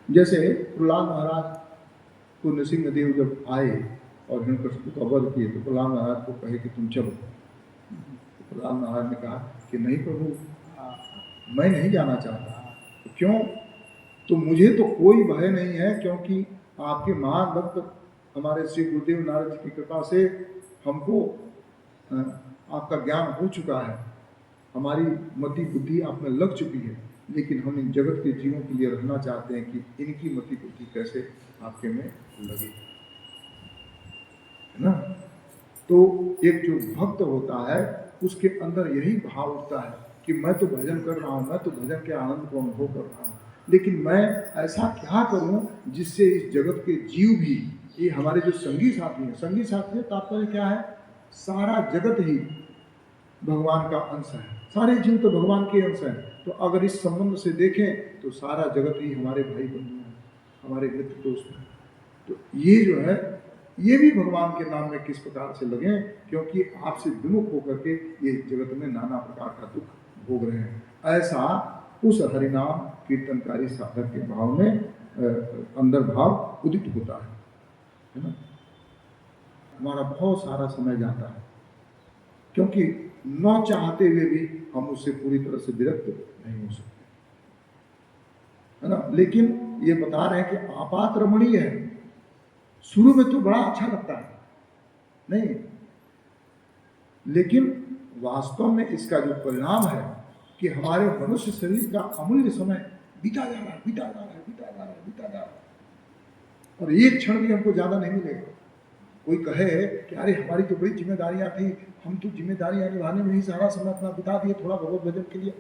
जैसे प्रहलाद महाराज को नृसिंह देव जब आए और हिरण्यकशिपु का वध किए तो प्रहलाद महाराज को कहे कि तुम चलो। तो प्रहलाद महाराज ने कहा कि नहीं प्रभु, मैं नहीं जाना चाहता। तो क्यों? तो मुझे तो कोई भय नहीं है, क्योंकि आपके महान भक्त हमारे श्री गुरुदेव नारद जी की कृपा से हमको आपका ज्ञान हो चुका है, हमारी मति बुद्धि आप में लग चुकी है, लेकिन हम इन जगत के जीवों के लिए रहना चाहते हैं कि इनकी मति बुद्धि कैसे आपके में लगे, है ना। तो एक जो भक्त होता है उसके अंदर यही भाव उठता है कि मैं तो भजन कर रहा हूँ, मैं तो भजन के आनंद को अनुभव कर रहा हूँ, लेकिन मैं ऐसा क्या करूँ जिससे इस जगत के जीव भी, ये हमारे जो संगी साथी हैं, संगी साथी तात्पर्य क्या है, सारा जगत ही भगवान का अंश है, सारे जीव तो भगवान के अंश हैं। तो अगर इस संबंध से देखें तो सारा जगत ही हमारे भाई बंधु हैं, हमारे मित्र दोस्त हैं। तो ये जो है ये भी भगवान के नाम में किस प्रकार से लगे, क्योंकि आपसे विमुख होकर के ये जगत में नाना प्रकार का दुख भोग रहे हैं। ऐसा उस हरिनाम कीर्तनकारी साधक के भाव में अंदर भाव उदित होता है ना। हमारा बहुत सारा समय जाता है, क्योंकि न चाहते हुए भी हम उससे पूरी तरह से विरक्त नहीं हो सकते, है ना। लेकिन ये बता रहे हैं कि आपात रमणीय है। शुरू में तो बड़ा अच्छा लगता है नहीं, लेकिन वास्तव में इसका जो परिणाम है कि हमारे मनुष्य शरीर का अमूल्य समय बीता जा रहा है, बीता जा रहा है, बीता जा रहा है, बीता जा रहा है, और एक क्षण भी हमको ज्यादा नहीं मिलेगा। कोई कहे कि अरे हमारी तो बड़ी जिम्मेदारियां थी, हम तो जिम्मेदारियां निभाने में ही सारा समय अपना बिता दिए, थोड़ा भगवत भजन के लिए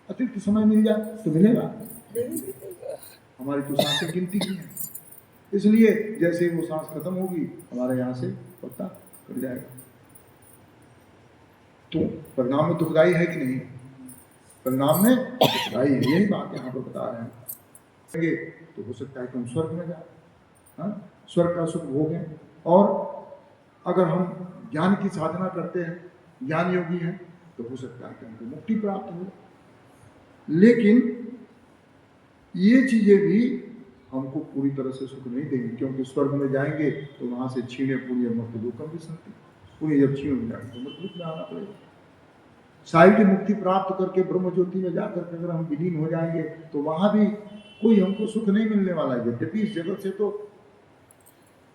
अतिरिक्त समय मिल जाए तो मिलेगा। हमारी तो सांसें गिनती की हैं, इसलिए जैसे वो सांस खत्म होगी हमारे यहाँ से पत्ता कट जाएगा। तो परिणाम में दुखदाई है कि नहीं? परिणाम में दुखदाई है, यही बात यहाँ पर बता रहे हैं। तो हो सकता है कि हम स्वर्ग में जाए, स्वर्ग का सुख भोगें, और अगर हम ज्ञान की साधना करते हैं, ज्ञान योगी हैं, तो हो सकता है कि हमको मुक्ति प्राप्त हो। लेकिन ये चीजें भी हमको पूरी तरह से सुख नहीं देंगे, क्योंकि स्वर्ग में जाएंगे तो वहां से छीने पुण्य मृत्युलोकम भी सकते, पुण्य जब छीन हो जाएंगे तो मृत्युलोक में आना पड़ेगा। साहित्य मुक्ति प्राप्त करके ब्रह्म ज्योति में जाकर के अगर हम विलीन हो जाएंगे तो वहां भी कोई हमको सुख नहीं मिलने वाला है। यद्यपि इस जगत से तो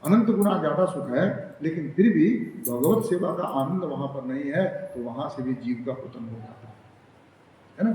अनंत गुना ज्यादा सुख है, लेकिन फिर भी भगवत सेवा का आनंद वहां पर नहीं है, तो वहां से भी जीव का पतन हो जाता है ना।